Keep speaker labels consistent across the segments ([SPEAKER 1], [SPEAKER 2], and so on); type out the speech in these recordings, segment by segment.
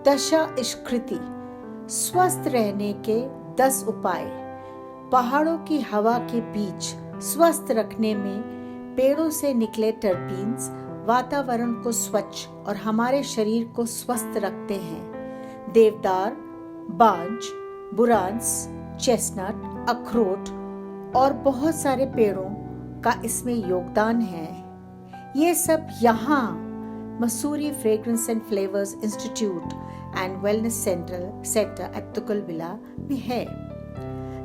[SPEAKER 1] दशा इष्कृति, स्वस्थ रहने के 10 उपाय। पहाड़ों की हवा के बीच स्वस्थ रखने में पेड़ों से निकले टर्पीन्स वातावरण को स्वच्छ और हमारे शरीर को स्वस्थ रखते हैं। देवदार, बांज, बुरांस, चेस्टनट, अखरोट और बहुत सारे पेड़ों का इसमें योगदान है। ये सब यहाँ Mussoorie fragrance and flavours institute and wellness centre at तुगलविला में है।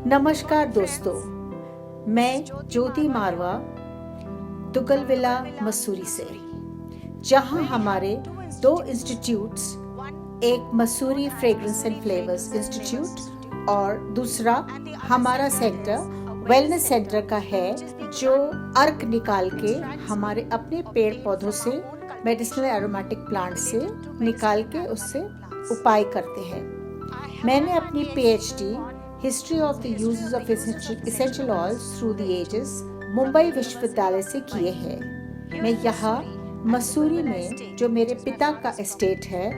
[SPEAKER 1] नमस्कार दोस्तों, मैं ज्योति मारवा तुगलविला मसूरी से, जहां हमारे 2 इंस्टीट्यूट्स, एक Mussoorie fragrance and flavours institute और दूसरा हमारा सेंटर वेलनेस सेंटर का है, जो अर्क निकाल के हमारे अपने पेड़ पौधों से, मेडिसिनल एरोमेटिक प्लांट से निकाल के उससे उपाय करते हैं। मैंने अपनी PhD history of the uses of essential oils through the ages Mumbai विश्वविद्यालय से किए हैं। मैं यहाँ मसूरी में, जो मेरे पिता का एस्टेट है,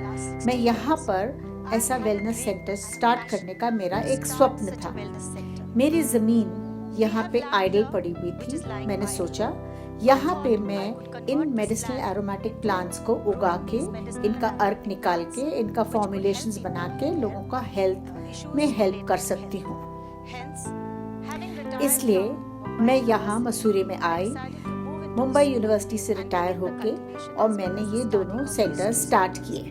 [SPEAKER 1] मैं यहाँ पर ऐसा वेलनेस सेंटर स्टार्ट करने का मेरा एक स्वप्न था। मेरी ज़मीन यहाँ पे आइडल पड़ी हुई थी। मैंने सोचा यहाँ पे मैं इन मेडिसिनल एरोमेटिक प्लांट्स को उगा के, इनका अर्क निकाल के, इनका फॉर्मुलेशंस बना के लोगों का हेल्थ में हेल्प कर सकती हूँ। इसलिए मैं यहाँ मसूरी में आई, मुंबई यूनिवर्सिटी से रिटायर होके, और मैंने ये दोनों सेंटर स्टार्ट किए।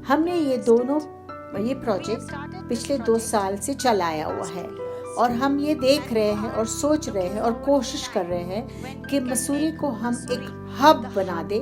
[SPEAKER 1] हमने ये प्रोजेक्ट पिछले 2 साल से चलाया हुआ है और हम ये देख रहे हैं और सोच रहे हैं और कोशिश कर रहे हैं कि मसूरी को हम एक हब बना दे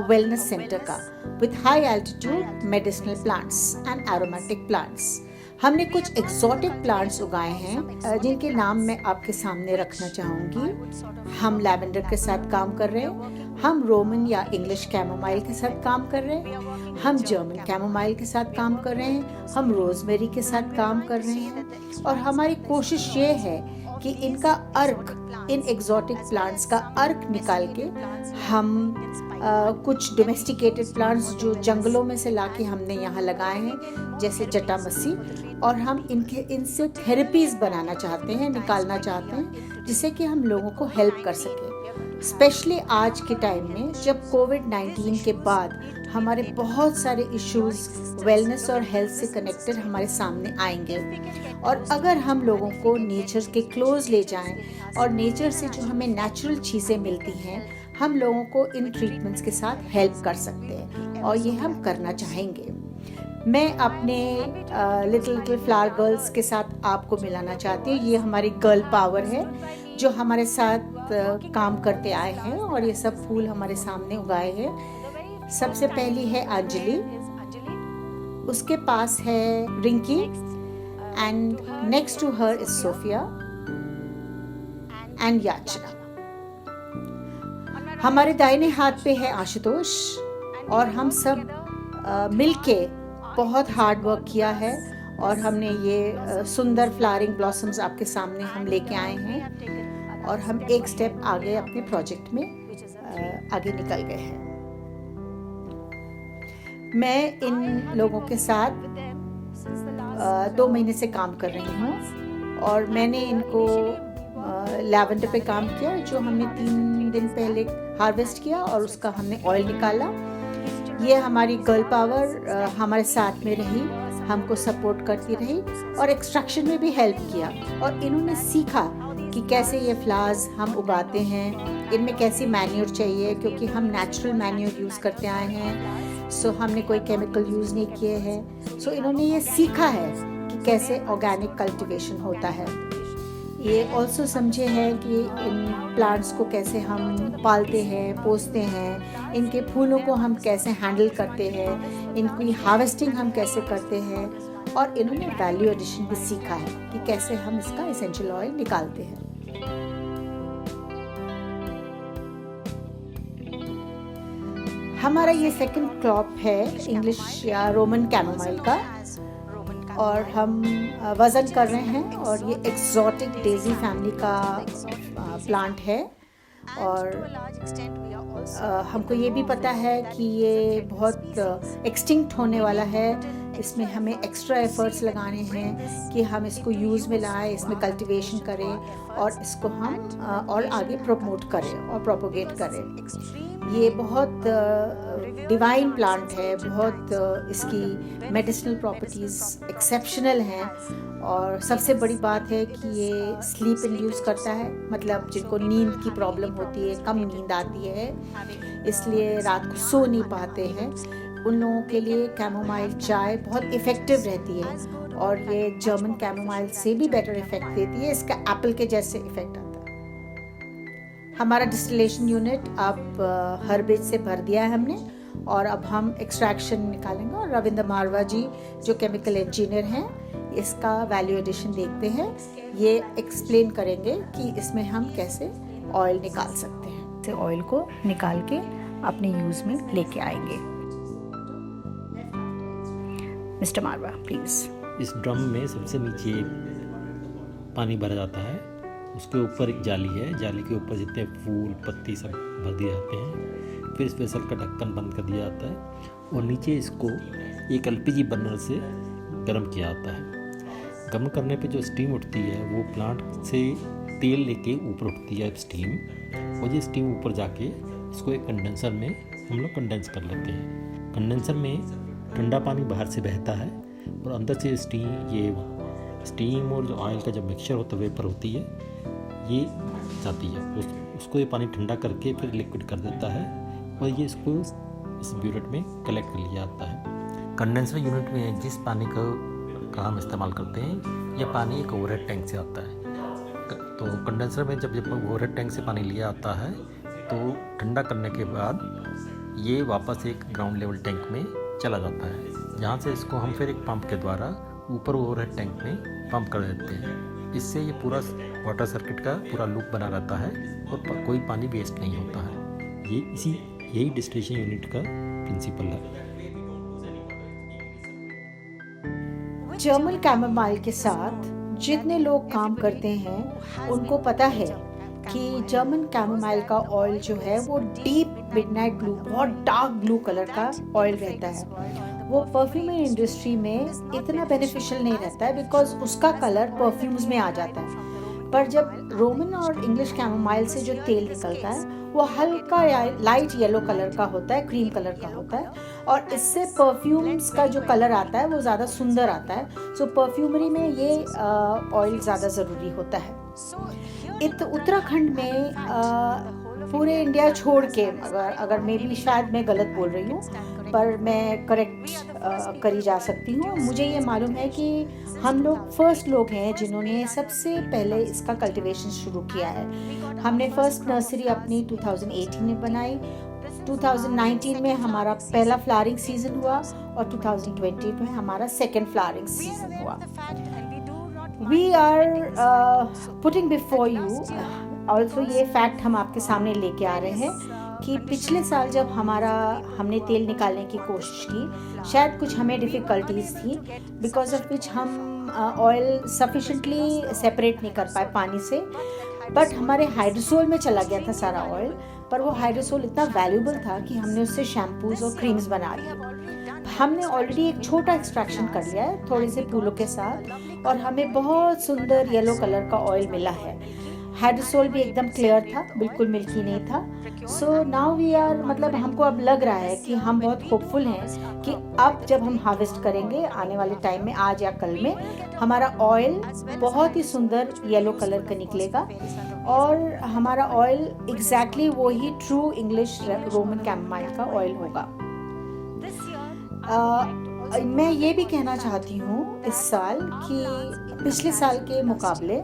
[SPEAKER 1] वेलनेस सेंटर का, with high altitude medicinal plants and aromatic plants. हमने कुछ एक्सोटिक प्लांट्स उगाए हैं जिनके नाम मैं आपके सामने रखना चाहूँगी। हम लैवेंडर के साथ काम कर रहे हैं, हम रोमन या इंग्लिश कैमोमाइल के साथ काम कर रहे हैं, हम जर्मन कैमोमाइल के साथ काम कर रहे हैं, हम रोजमेरी के साथ काम कर रहे हैं। और हमारी कोशिश ये है कि इनका अर्क, इन एक्सोटिक प्लांट्स का अर्क निकाल के हम कुछ डोमेस्टिकेटेड प्लांट्स जो जंगलों में से लाके हमने यहाँ लगाए हैं, जैसे जटामसी, और हम इनसे थेरेपीज बनाना चाहते हैं, निकालना चाहते हैं, जिससे कि हम लोगों को हेल्प कर सकें। स्पेशली आज के टाइम में, जब कोविड-19 के बाद हमारे बहुत सारे इश्यूज वेलनेस और हेल्थ से कनेक्टेड हमारे सामने आएंगे, और अगर हम लोगों को नेचर के क्लोज ले जाएं और नेचर से जो हमें नेचुरल चीज़ें मिलती हैं, हम लोगों को इन ट्रीटमेंट्स के साथ हेल्प कर सकते हैं, और ये हम करना चाहेंगे। मैं अपने लिटिल फ्लावर गर्ल्स के साथ आपको मिलाना चाहती हूँ। ये हमारी गर्ल पावर है जो हमारे साथ काम करते आए हैं, और ये सब फूल हमारे सामने उगाए हैं। सबसे पहली है अंजलि, उसके पास है Rinki, and next to her is Sofia and Yachna. हमारे दाहिने हाथ पे है आशुतोष, और हम सब मिलके बहुत हार्ड वर्क किया है, और हमने ये सुंदर फ्लावरिंग ब्लॉसम्स आपके सामने हम लेके आए हैं, और हम एक स्टेप आगे अपने प्रोजेक्ट में आगे निकल गए हैं। मैं इन लोगों के साथ 2 महीने से काम कर रही हूँ, और मैंने इनको लैवेंडर पे काम किया, जो हमने 3 दिन पहले हार्वेस्ट किया, और उसका हमने ऑयल निकाला। ये हमारी गर्ल पावर हमारे साथ में रही, हमको सपोर्ट करती रही, और एक्सट्रैक्शन में भी हेल्प किया, और इन्होंने सीखा कि कैसे ये फ्लावर्स हम उगाते हैं, इनमें कैसी मैन्योर चाहिए, क्योंकि हम नेचुरल मैन्योर यूज़ करते आए हैं। सो हमने कोई केमिकल यूज़ नहीं किए हैं। सो इन्होंने ये सीखा है कि कैसे ऑर्गेनिक कल्टीवेशन होता है। ये ऑल्सो समझे हैं कि इन प्लांट्स को कैसे हम पालते हैं, पोसते हैं, इनके फूलों को हम कैसे हैंडल करते हैं, इनकी हार्वेस्टिंग हम कैसे करते हैं, और इन्होंने वैल्यू एडिशन भी सीखा है कि कैसे हम इसका एसेंशियल ऑयल निकालते हैं। हमारा ये सेकंड क्रॉप है इंग्लिश या रोमन कैमोमाइल का, और हम वज़न कर रहे हैं, और ये एक्सोटिक डेजी फैमिली का प्लांट है। और हमको ये भी पता है कि ये बहुत एक्सटिंक्ट होने वाला है, इसमें हमें एक्स्ट्रा एफर्ट्स लगाने हैं कि हम इसको यूज़ में लाएं, इसमें कल्टीवेशन करें और इसको हम और आगे प्रमोट करें और प्रोपोगेट करें। ये बहुत डिवाइन प्लांट है, बहुत इसकी मेडिसिनल प्रॉपर्टीज़ एक्सेप्शनल हैं और सबसे बड़ी बात है कि ये स्लीप इंड्यूस करता है, मतलब जिनको नींद की प्रॉब्लम होती है, कम नींद आती है, इसलिए रात को सो नहीं पाते हैं, उन लोगों के लिए कैमोमाइल चाय बहुत इफ़ेक्टिव रहती है और ये जर्मन कैमोमाइल से भी बेटर इफ़ेक्ट देती है, इसका एप्पल के जैसे इफ़ेक्ट आता है। हमारा डिस्टिलेशन यूनिट अब हर्बेज से भर दिया है हमने और अब हम एक्सट्रैक्शन निकालेंगे और रविंद्र मारवा जी जो केमिकल इंजीनियर हैं इसका वैल्यू एडिशन देखते हैं, ये एक्सप्लेन करेंगे कि इसमें हम कैसे ऑयल निकाल सकते हैं। से ऑयल को निकाल के अपने यूज़ में लेके आएंगे। Mister Marwa please.
[SPEAKER 2] इस ड्रम में सबसे नीचे पानी भरा जाता है, उसके ऊपर एक जाली है, जाली के ऊपर जितने फूल पत्ती सब भर दिए जाते हैं, फिर इस वेसल का ढक्कन बंद कर दिया जाता है और नीचे इसको एक एलपीजी बर्नर से गर्म किया जाता है। गर्म करने पे जो स्टीम उठती है वो प्लांट से तेल लेके ऊपर उठती है स्टीम, और ये स्टीम ऊपर जाके इसको एक कंडेंसर में हम लोग कंडेंस कर लेते हैं। कंडेंसर में ठंडा पानी बाहर से बहता है और अंदर से स्टीम और जो ऑयल का जब मिक्सचर होता है, वेपर होती है, ये जाती है, उसको ये पानी ठंडा करके फिर लिक्विड कर देता है और ये इसको इस यूनिट में कलेक्ट कर लिया जाता है। कंडेंसर यूनिट में जिस पानी का हम इस्तेमाल करते हैं, यह पानी एक ओवरहेड टैंक से आता है। तो कंडेंसर में जब ओवरहेड टैंक से पानी लिया आता है तो ठंडा करने के बाद ये वापस एक ग्राउंड लेवल टैंक में चला जाता है, जहाँ से इसको हम फिर एक पंप के द्वारा ऊपर ओवरहेड टैंक में पंप कर देते हैं। इससे ये पूरा वाटर सर्किट का पूरा लूप बना रहता है और कोई पानी वेस्ट नहीं होता है। यही डिस्टिलेशन यूनिट का प्रिंसिपल है।
[SPEAKER 1] जर्मन कैमोमाइल के साथ जितने लोग काम करते हैं उनको पता है कि जर्मन कैमोमाइल का ऑयल जो है वो डीप मिडनाइट ब्लू, बहुत डार्क ब्लू कलर का ऑयल रहता है। वो परफ्यूमरी इंडस्ट्री में इतना बेनिफिशियल नहीं रहता है बिकॉज उसका कलर परफ्यूम्स में आ जाता है, पर जब रोमन और इंग्लिश कैमोमाइल से जो तेल निकलता है वो हल्का लाइट येलो कलर का होता है, क्रीम कलर का होता है, और इससे परफ्यूम्स का जो कलर आता है वो ज़्यादा सुंदर आता है। सो परफ्यूमरी में ये ऑयल ज़्यादा ज़रूरी होता है। उत्तराखंड में पूरे इंडिया छोड़ के, अगर मे भी शायद मैं गलत बोल रही हूँ पर मैं करेक्ट करी जा सकती हूँ, मुझे ये मालूम है कि हम लोग फर्स्ट लोग हैं जिन्होंने सबसे पहले इसका कल्टीवेशन शुरू किया है। हमने फर्स्ट नर्सरी अपनी 2018 में बनाई, 2019 में हमारा पहला फ्लावरिंग सीजन हुआ और 2020 में हमारा सेकेंड फ्लावरिंग सीजन हुआ। We are putting before you also, ये फैक्ट हम आपके सामने लेके आ रहे हैं कि पिछले साल जब हमने तेल निकालने की कोशिश की, शायद कुछ हमें डिफ़िकल्टीज थी बिकॉज ऑफ विच हम ऑयल सफिशेंटली सेपरेट नहीं कर पाए पानी से, बट हमारे हाइड्रोसोल में चला गया था सारा ऑयल, पर वो हाइड्रोसोल इतना वैल्यूबल था कि हमने उससे शैम्पूज और क्रीम्स बना लिए। हमने ऑलरेडी एक छोटा एक्सट्रैक्शन कर लिया है थोड़े से फूलों के साथ और हमें बहुत सुंदर येलो कलर का ऑयल मिला है। हाइड्रोसोल भी एकदम क्लियर था, बिल्कुल मिल्की नहीं था। सो नाउ वी आर, मतलब हमको अब लग रहा है कि हम बहुत होपफुल हैं कि अब जब हम हार्वेस्ट करेंगे आने वाले टाइम में, आज या कल में, हमारा ऑयल बहुत ही सुंदर येलो कलर का निकलेगा और हमारा ऑयल एग्जैक्टली वही ट्रू इंग्लिश रोमन कैमोमाइल का ऑयल होगा। मैं ये भी कहना चाहती हूँ इस साल कि पिछले साल के मुकाबले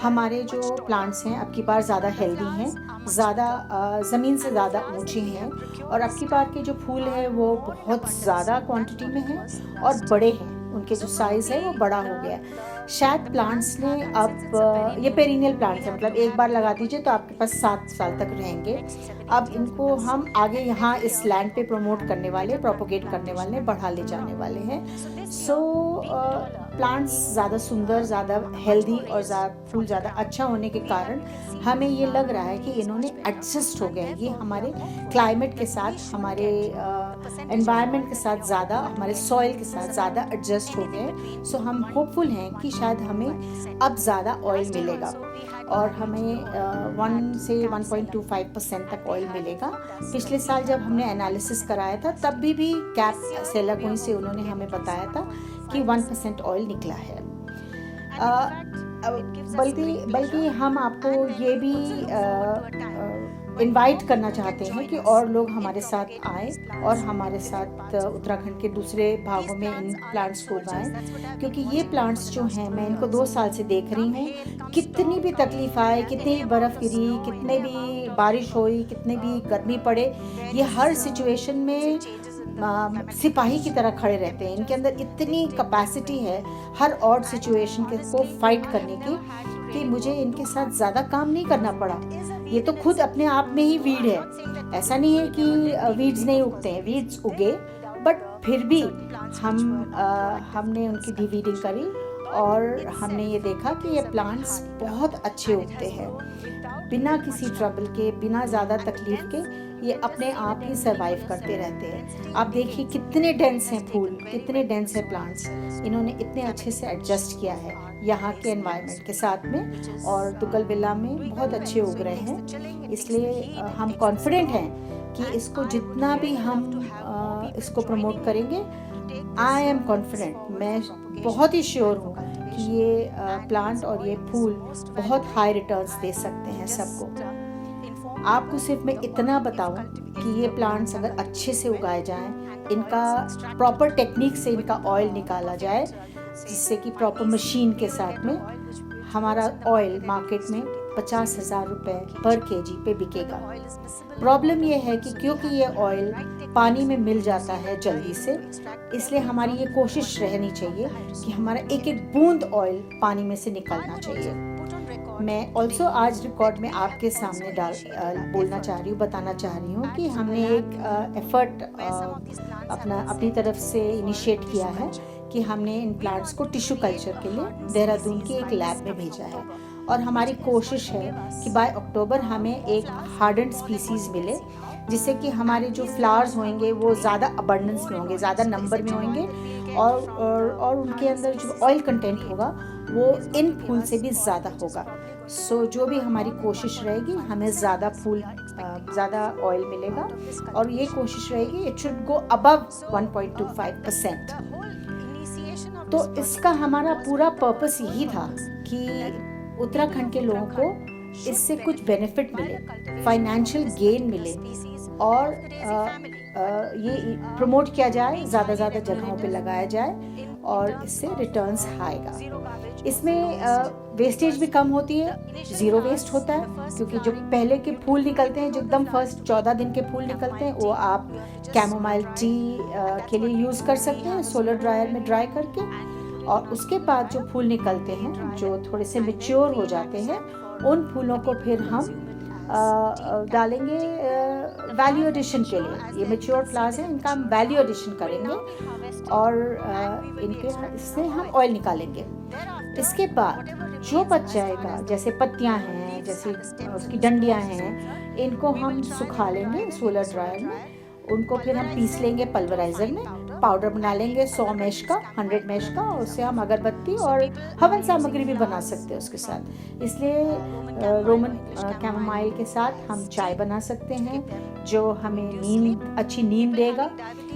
[SPEAKER 1] हमारे जो प्लांट्स हैं अब की बार ज़्यादा हेल्दी हैं, ज़्यादा ज़मीन से ज़्यादा ऊंचे हैं और अब की बार के जो फूल हैं वो बहुत ज़्यादा क्वांटिटी में हैं और बड़े हैं, उनके जो साइज़ है वो बड़ा हो गया है। शायद प्लांट्स ने अब, ये पेरिनियल प्लांट्स हैं, मतलब एक बार लगा दीजिए तो आपके पास 7 साल तक रहेंगे। अब इनको हम आगे यहाँ इस लैंड पे प्रमोट करने वाले, प्रोपोगेट करने वाले, बढ़ा ले जाने वाले हैं। सो प्लांट्स ज़्यादा सुंदर, ज़्यादा हेल्दी और फूल ज़्यादा अच्छा होने के कारण हमें ये लग रहा है कि इन्होंने एडजस्ट हो गए, ये हमारे क्लाइमेट के साथ, हमारे एनवायरनमेंट के साथ ज़्यादा, हमारे सॉइल के साथ ज़्यादा एडजस्ट हो गए। सो हम होपफुल हैं कि शायद हमें अब ज़्यादा ऑयल मिलेगा और हमें 1 से 1.25% तक ऑयल मिलेगा। पिछले साल जब हमने एनालिसिस कराया था तब भी कैप सेलागोई से उन्होंने हमें बताया था कि 1% ऑयल निकला है। बल्कि हम आपको ये भी इनवाइट करना चाहते हैं कि और लोग हमारे साथ आए और हमारे साथ उत्तराखंड के दूसरे भागों में इन प्लांट्स को उगाएं, क्योंकि ये प्लांट्स जो हैं मैं इनको 2 साल से देख रही हूँ। कितनी भी तकलीफ आए, कितनी भी बर्फ़ गिरी, कितने भी बारिश हुई, कितनी भी गर्मी पड़े, ये हर सिचुएशन में सिपाही की तरह खड़े रहते हैं। इनके अंदर इतनी कैपेसिटी है हर ऑड सिचुएशन को फाइट करने की कि मुझे इनके साथ ज़्यादा काम नहीं करना पड़ा। ये तो खुद अपने आप में ही वीड है। ऐसा नहीं है कि वीड्स नहीं उगते हैं, वीड्स उगे, बट फिर भी हमने उनकी डिवीडिंग करी और हमने ये देखा कि ये प्लांट्स बहुत अच्छे उगते हैं बिना किसी ट्रबल के, बिना ज़्यादा तकलीफ के। ये अपने आप ही सर्वाइव करते रहते हैं। आप देखिए कितने डेंस हैं फूल, कितने डेंस हैं प्लांट्स। इन्होंने इतने अच्छे से एडजस्ट किया है यहाँ के एनवायरनमेंट के साथ में और तुगलबिल्ला में बहुत अच्छे उग रहे हैं। इसलिए हम कॉन्फिडेंट हैं कि इसको जितना भी हम इसको प्रमोट करेंगे, आई एम कॉन्फिडेंट, मैं बहुत ही श्योर हूँ कि ये प्लांट और ये फूल बहुत हाई रिटर्न्स दे सकते हैं सबको। आपको सिर्फ मैं इतना बताऊं कि ये प्लांट्स अगर अच्छे से उगाए जाएं, इनका प्रॉपर टेक्निक से इनका ऑयल निकाला जाए, जिससे कि प्रॉपर मशीन के साथ में हमारा ऑयल मार्केट में 50,000 रुपये पर केजी पे बिकेगा। प्रॉब्लम ये है कि क्योंकि ये ऑयल पानी में मिल जाता है जल्दी से, इसलिए हमारी ये कोशिश रहनी चाहिए कि हमारा एक एक बूंद ऑयल पानी में से निकलना चाहिए। मैं ऑल्सो आज रिकॉर्ड में आपके सामने बोलना चाह रही हूँ, बताना चाह रही हूँ कि हमने एक एफर्ट अपनी तरफ से इनिशिएट किया है कि हमने इन प्लांट्स को टिश्यू कल्चर के लिए देहरादून के एक लैब में भेजा है और हमारी कोशिश है कि बाय अक्टूबर हमें एक हार्डन्ड स्पीसीज़ मिले, जिससे कि हमारे जो फ्लावर्स होंगे वो ज़्यादा अबंडेंस में होंगे, ज़्यादा नंबर में होंगे और उनके अंदर जो ऑयल कंटेंट होगा वो इन फूल से भी ज़्यादा होगा। सो जो भी हमारी कोशिश रहेगी, हमें ज़्यादा ऑयल मिलेगा और ये कोशिश रहेगी इट शुड गो अबव 1.25%। तो इसका हमारा पूरा पर्पस यही था कि उत्तराखंड के लोगों को इससे कुछ बेनिफिट मिले, फाइनेंशियल गेन मिले और ये प्रमोट किया जाए, ज़्यादा जगहों पे लगाया जाए और इससे रिटर्न्स आएगा। इसमें वेस्टेज भी कम होती है, ज़ीरो वेस्ट होता है, क्योंकि जो पहले के फूल निकलते हैं, जो एकदम फर्स्ट 14 दिन के फूल निकलते हैं, वो आप कैमोमाइल टी के लिए यूज़ कर सकते हैं सोलर ड्रायर में ड्राई करके। और उसके बाद जो फूल निकलते हैं, जो थोड़े से मैच्योर हो जाते हैं, उन फूलों को फिर हम डालेंगे वैल्यू एडिशन के लिए। ये मैच्योर फ्लावर्स हैं, इनका हम वैल्यू एडिशन करेंगे और इससे हम ऑयल निकालेंगे। इसके बाद जो बच जाएगा, जैसे पत्तियां हैं, जैसे उसकी डंडियां हैं, इनको हम सुखा लेंगे सोलर ड्रायर में। उनको फिर हम पीस लेंगे पल्वराइज़र में, पाउडर बना लेंगे 100 मैश का, 100 मैश का, और उससे हम अगरबत्ती और हवन सामग्री भी बना सकते हैं उसके साथ। इसलिए रोमन कैमोमाइल के साथ हम चाय बना सकते हैं, जो हमें अच्छी नींद देगा।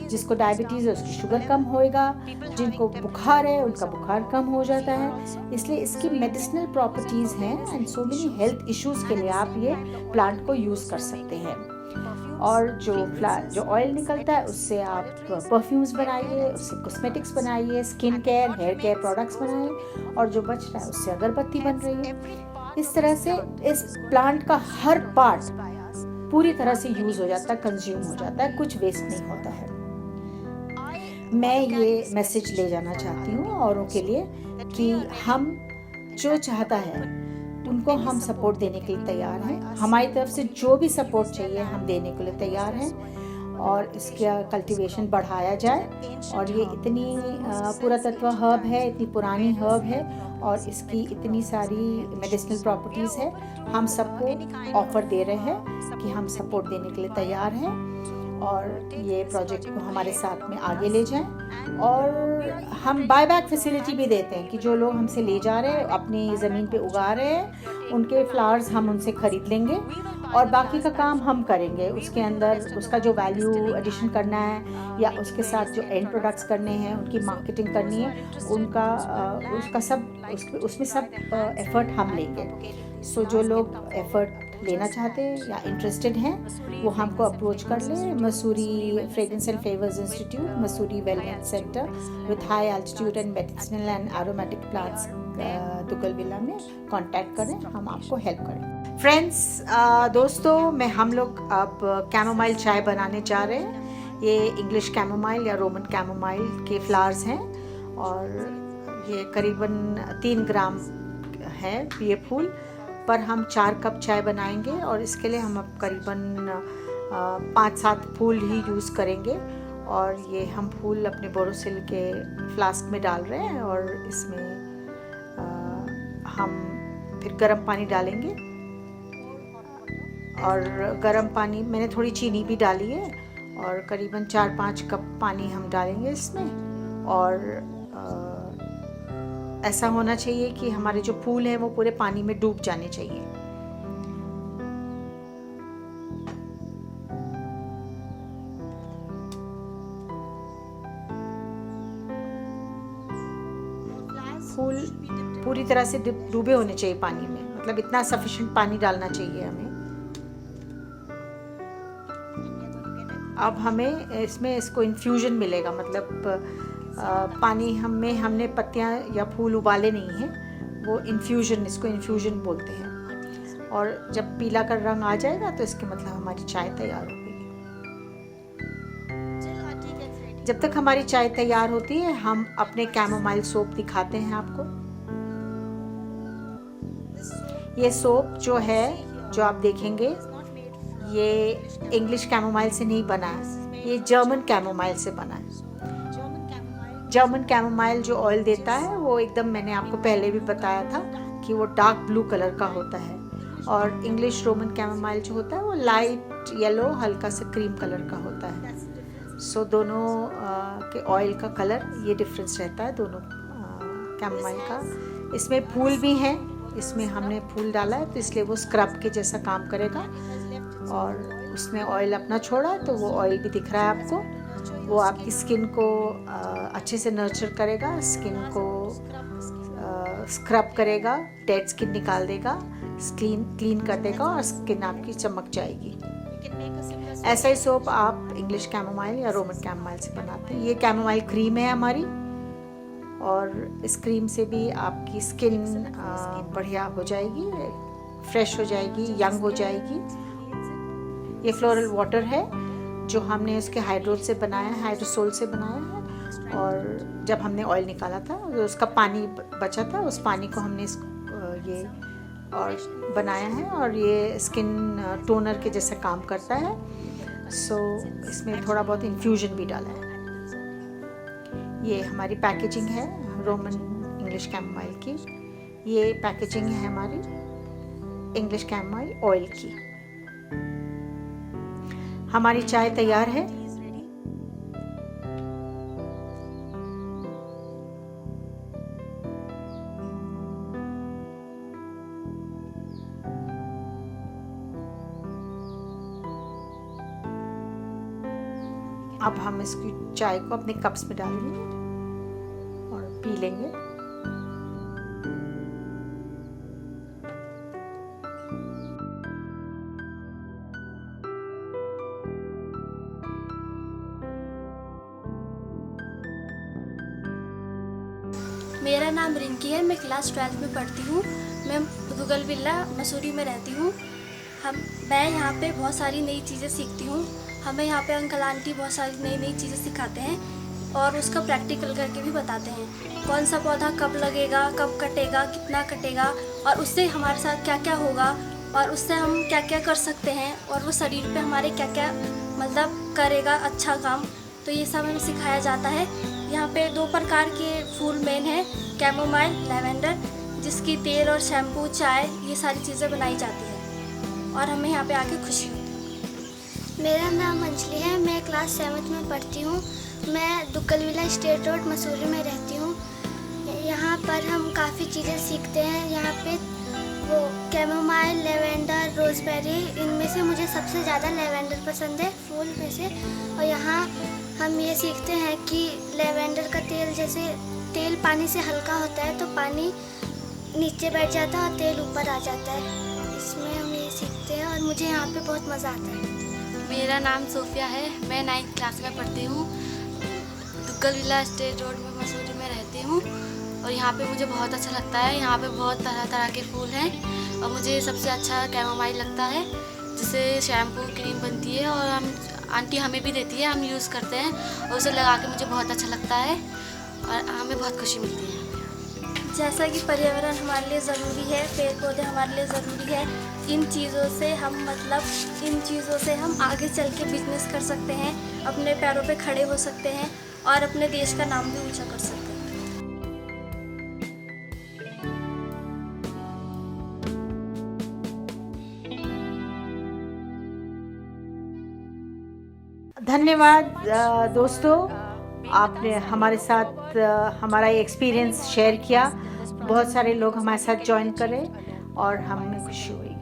[SPEAKER 1] जिसको डायबिटीज़ है उसकी शुगर कम होएगा, जिनको बुखार है उनका बुखार कम हो जाता है। इसलिए इसकी मेडिसिनल प्रॉपर्टीज़ हैं and so many health issues के लिए आप ये प्लांट को यूज़ कर सकते हैं। और जो ऑयल निकलता है उससे आप परफ्यूम्स बनाइए, उससे कॉस्मेटिक्स बनाइए, skin care, hair care products बनाइए, और जो बच रहा है उससे अगरबत्ती बन रही है। इस तरह से इस प्लांट का हर पार्ट पूरी तरह से यूज़ हो जाता है, कंज्यूम हो जाता है, कुछ वेस्ट नहीं होता है। मैं ये मैसेज ले जाना चाहती हूँ औरों के लिए कि हम जो चाहता है उनको हम सपोर्ट देने के लिए तैयार हैं। हमारी तरफ से जो भी सपोर्ट चाहिए हम देने के लिए तैयार हैं और इसका कल्टीवेशन बढ़ाया जाए। और ये इतनी पुरातत्व हर्ब है, इतनी पुरानी हर्ब है और इसकी इतनी सारी मेडिसिनल प्रॉपर्टीज़ है। हम सबको ऑफ़र दे रहे हैं कि हम सपोर्ट देने के लिए तैयार हैं और ये प्रोजेक्ट को हमारे साथ में आगे ले जाएं। और हम बाय बैक फैसिलिटी भी देते हैं कि जो लोग हमसे ले जा रहे हैं, अपनी ज़मीन पे उगा रहे हैं, उनके फ्लावर्स हम उनसे ख़रीद लेंगे और बाकी का काम हम करेंगे। उसके अंदर उसका जो वैल्यू एडिशन करना है या उसके साथ जो एंड प्रोडक्ट्स करने हैं, उनकी मार्केटिंग करनी है, उसका सब उसमें सब एफ़र्ट हम लेंगे। सो जो लोग एफ़र्ट लेना चाहते हैं या इंटरेस्टेड हैं वो हमको अप्रोच कर ले। Mussoorie fragrance and flavours institute, Mussoorie wellness centre with high altitude and medicinal and aromatic plants, Duggal villa में कांटेक्ट करें, हम आपको हेल्प करें। फ्रेंड्स, दोस्तों, हम लोग अब कैमोमाइल चाय बनाने जा रहे हैं। ये इंग्लिश कैमोमाइल या रोमन कैमोमाइल के फ्लावर्स हैं और ये करीबन 3 ग्राम है ये फूल, पर हम 4 कप चाय बनाएंगे और इसके लिए हम अब करीबन 5-7 फूल ही यूज़ करेंगे। और ये हम फूल अपने बोरोसिल के फ्लास्क में डाल रहे हैं और इसमें हम फिर गर्म पानी डालेंगे। और गर्म पानी मैंने थोड़ी चीनी भी डाली है और करीबन 4-5 कप पानी हम डालेंगे इसमें। और ऐसा होना चाहिए कि हमारे जो फूल हैं वो पूरे पानी में डूब जाने चाहिए। फूल पूरी तरह से डूबे होने चाहिए पानी में, मतलब इतना सफिशिएंट पानी डालना चाहिए हमें। अब हमें इसको इन्फ्यूजन मिलेगा, मतलब पानी हमने पत्तियां या फूल उबाले नहीं हैं, वो इसको इन्फ्यूजन बोलते हैं। और जब पीला का रंग आ जाएगा तो इसके मतलब हमारी चाय तैयार हो गई। जब तक हमारी चाय तैयार होती है हम अपने कैमोमाइल सोप दिखाते हैं आपको। ये सोप जो है, जो आप देखेंगे, ये इंग्लिश कैमोमाइल से नहीं बना है, ये जर्मन कैमोमाइल से बना है। जर्मन कैमोमाइल जो ऑयल देता है वो एकदम, मैंने आपको पहले भी बताया था कि वो डार्क ब्लू कलर का होता है, और इंग्लिश रोमन कैमोमाइल जो होता है वो लाइट येलो, हल्का सा क्रीम कलर का होता है। सो दोनों के ऑयल का कलर ये डिफरेंस रहता है दोनों कैमोमाइल का। इसमें फूल भी हैं, इसमें हमने फूल डाला है तो इसलिए वो स्क्रब के जैसा काम करेगा। और उसने ऑयल अपना छोड़ा तो वो ऑयल भी दिख रहा है आपको। वो आपकी स्किन को अच्छे से नर्चर करेगा, स्किन को स्क्रब करेगा, डेड स्किन निकाल देगा, क्लीन कर देगा और स्किन आपकी चमक जाएगी। ऐसा ही सोप आप इंग्लिश कैमोमाइल या रोमन कैमोमाइल से बनाते हैं। ये कैमोमाइल क्रीम है हमारी, और इस क्रीम से भी आपकी स्किन बढ़िया हो जाएगी, फ्रेश हो जाएगी, यंग हो जाएगी। ये फ्लोरल वाटर है जो हमने उसके हाइड्रोसोल से बनाया है। और जब हमने ऑयल निकाला था तो उसका पानी बचा था, उस पानी को हमने ये और बनाया है, और ये स्किन टोनर के जैसा काम करता है। सो इसमें थोड़ा बहुत इन्फ्यूजन भी डाला है। ये हमारी पैकेजिंग है रोमन इंग्लिश कैमोमाइल की। ये पैकेजिंग है हमारी इंग्लिश कैमोमाइल ऑयल की। हमारी चाय तैयार है। अब हम इसकी चाय को अपने कप्स में डालेंगे और पी लेंगे।
[SPEAKER 3] मेरा नाम रिंकी है, मैं क्लास 12 में पढ़ती हूँ। मैं दुगल विला मसूरी में रहती हूँ। मैं यहाँ पे बहुत सारी नई चीज़ें सीखती हूँ। हमें यहाँ पे अंकल आंटी बहुत सारी नई चीज़ें सिखाते हैं और उसका प्रैक्टिकल करके भी बताते हैं। कौन सा पौधा कब लगेगा, कब कटेगा, कितना कटेगा, और उससे हमारे साथ क्या क्या होगा, और उससे हम क्या क्या कर सकते हैं, और वो शरीर पे हमारे क्या क्या मतलब करेगा अच्छा काम। तो ये सब हमें सिखाया जाता है। यहाँ पे 2 प्रकार के फूल मेन है, कैमोमाइल, लैवेंडर, जिसकी तेल और शैम्पू, चाय, ये सारी चीज़ें बनाई जाती है और हमें यहाँ पे आके खुशी होती है। मेरा नाम अंजलि है, मैं क्लास 7th में पढ़ती हूँ। मैं दुग्गल स्टेट रोड मसूरी में रहती हूँ। यहाँ पर हम काफ़ी चीज़ें सीखते हैं। यहाँ पे वो कैमोमाइल, लेवेंडर, रोज़बेरी, इनमें से मुझे सबसे ज़्यादा लेवेंडर पसंद है फूल में से। और यहाँ हम ये सीखते हैं कि लेवेंडर का तेल, जैसे तेल पानी से हल्का होता है तो पानी नीचे बैठ जाता है और तेल ऊपर आ जाता है। इसमें हम ये सीखते हैं और मुझे यहाँ पे बहुत मज़ा आता है।
[SPEAKER 4] मेरा नाम सोफिया है, मैं 9th क्लास में पढ़ती हूँ। दुग्गल विला स्टेट रोड में मसूरी में रहती हूँ और यहाँ पे मुझे बहुत अच्छा लगता है। यहाँ पे बहुत तरह तरह के फूल हैं और मुझे सबसे अच्छा कैमोमाइल लगता है, जिससे शैम्पू क्रीम बनती है और हम आंटी हमें भी देती है, हम यूज़ करते हैं और उसे लगा के मुझे बहुत अच्छा लगता है और हमें बहुत खुशी मिलती है।
[SPEAKER 3] जैसा कि पर्यावरण हमारे लिए ज़रूरी है, पेड़ पौधे हमारे लिए ज़रूरी है, इन चीज़ों से हम आगे चल के बिजनेस कर सकते हैं, अपने पैरों पे खड़े हो सकते हैं और अपने देश का नाम भी ऊंचा कर सकते हैं।
[SPEAKER 1] धन्यवाद दोस्तों, आपने हमारे साथ हमारा ये एक्सपीरियंस शेयर किया। बहुत सारे लोग हमारे साथ ज्वाइन करे और हमें खुशी हुई।